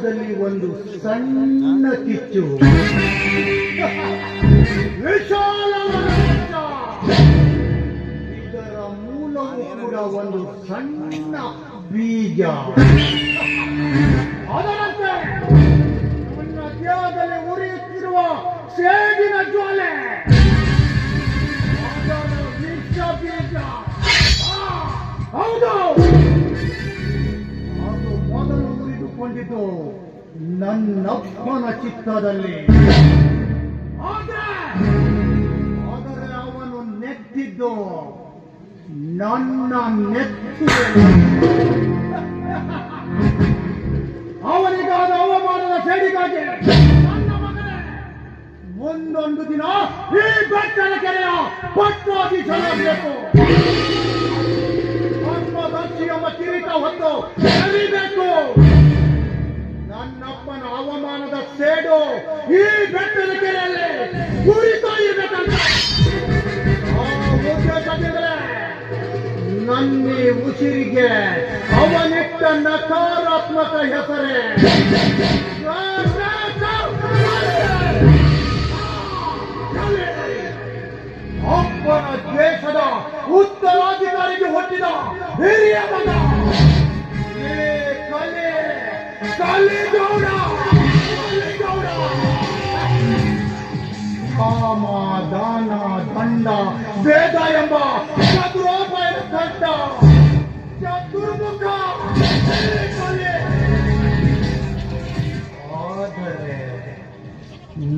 ಹೃದಯದಲ್ಲಿ ಒಂದು ಸಣ್ಣ ಕಿಚ್ಚು, ವಿಶಾಲವಾದ ಇದರ ಮೂಲವೂ ಕೂಡ ಒಂದು ಸಣ್ಣ ಬೀಜ. ಅದರಂತೆ ನನ್ನ ದೇಹದಲ್ಲಿ ಉರಿಯುತ್ತಿರುವ ಸೇಡಿನ ಜ್ವಾಲೆ ವಿಷ ಬೀಜ. ಹೌದು, ಅದು ಮೊದಲು ಉರಿದುಕೊಂಡಿದ್ದು ನನ್ನಪ್ಪನ ಚಿತ್ತದಲ್ಲಿ. ಆದರೆ ಅವನು ನೆತ್ತಿದ್ದು ನನ್ನ ನೆತ್ತಿಯಲ್ಲಿ. ಅವನಿಗಾದ ಅವಮಾನದ ಸೇಡಿಗಾಗಿ ನನ್ನ ಮಗನೇ ಒಂದೊಂದು ದಿನ ಈ ಬೆಟ್ಟದ ಕೆರೆಯ ಪಟ್ಟಾಗಿ ಸಲ್ಲಬೇಕು. ಪದ್ಮದರ್ಶಿ ಎಂಬ ಕಿರೀಟ ಹೊತ್ತು ಎಳಿಬೇಕು. ನನ್ನಪ್ಪನ ಅವಮಾನದ ಸೇಡು ಈ ಬೆಟ್ಟದ ಕೆರೆಯಲ್ಲಿ ಉರಿತಾ ಇರಬೇಕಂತ ಉದ್ದೇಶದಿಂದಲೇ ನನ್ನ ಉಸಿರಿಗೆ ಅವನಿಟ್ಟ ನಕಾರಾತ್ಮಕ ಹೆಸರೇ ಅಪ್ಪನ ದೇಶದ ಉತ್ತರಾಧಿಕಾರಿಗೆ ಹುಟ್ಟಿದ ಹಿರಿಯ ಮಗ ಕಲಿಗೌಡ. ಕಾಮ ದಾನ ದಂಡ ಭೇದ ಎಂಬ ಚತುರೋಪಾಯದ ಕಟ್ಟ ಚತುರ್ಮುಖ. ಆದರೆ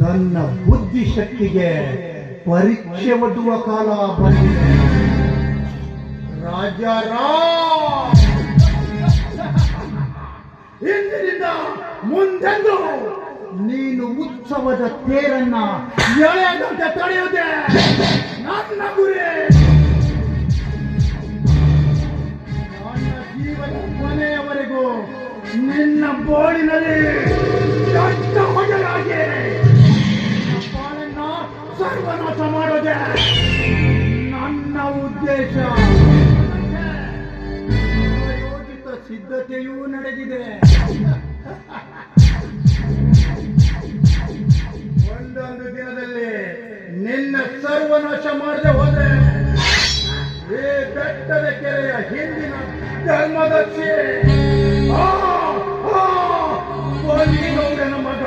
ನನ್ನ ಬುದ್ಧಿಶಕ್ತಿಗೆ ಪರೀಕ್ಷೆ ಒಡ್ಡುವ ಕಾಲ ಬಂದಿದೆ. ರಾಜಾರಾಮ್, ಇಂದಿನಿಂದ ಮುಂದೆಂದು ನೀನು ಉತ್ಸವದ ತೇರನ್ನ ಎಳೆಯದಂತೆ ತಡೆಯುವುದೇ ನನ್ನ ಗುರಿ. ನನ್ನ ಜೀವನ ಕೊನೆಯವರೆಗೂ ನಿನ್ನ ಬೋಳಿನಲ್ಲಿ ದೊಡ್ಡ ಹೊಡೆಯಾಗಿ ಬಾಳನ್ನ ಸರ್ವನಾಶ ಮಾಡೋದೇ ನನ್ನ ಉದ್ದೇಶ. ಯೋಜಿತ ಸಿದ್ಧತೆಯೂ ನಡೆದಿದೆ. ಒಂದೊಂದು ದಿನದಲ್ಲಿ ನಿನ್ನ ಸರ್ವನಾಶ ಮಾಡದೆ ಹೋದ್ರೆ ಈ ಬೆಟ್ಟದ ಕೆರೆಯ ಹಿಂದಿನ ಧರ್ಮದರ್ಶಿ ಕಲಿಗೌಡನ ಮಗ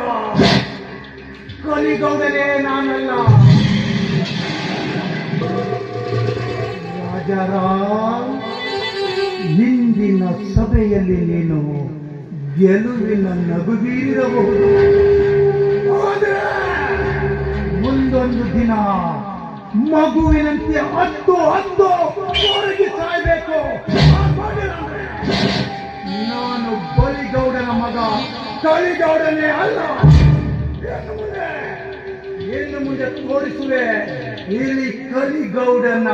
ಕಲಿಗೌಡನೇ ನಾನಲ್ಲ. ರಾಜಾರಾಮ್, ಹಿಂದಿನ ಸಭೆಯಲ್ಲಿ ನೀನು ಗೆಲುವಿನ ನಗು ಬೀರಬಹುದು. ಆದರೆ ಮುಂದೊಂದು ದಿನ ಮಗುವಿನಂತೆ ಹತ್ತು ಹೊರಗೆ ಸಾಯಬೇಕು. ನಾನು ಬಲಿಗೌಡನ ಮಗ ಕಲಿಗೌಡನೇ ಅಲ್ಲ. ಇನ್ನು ಮುಂದೆ ತೋರಿಸುವೆ ಇಲ್ಲಿ ಕಲಿಗೌಡನ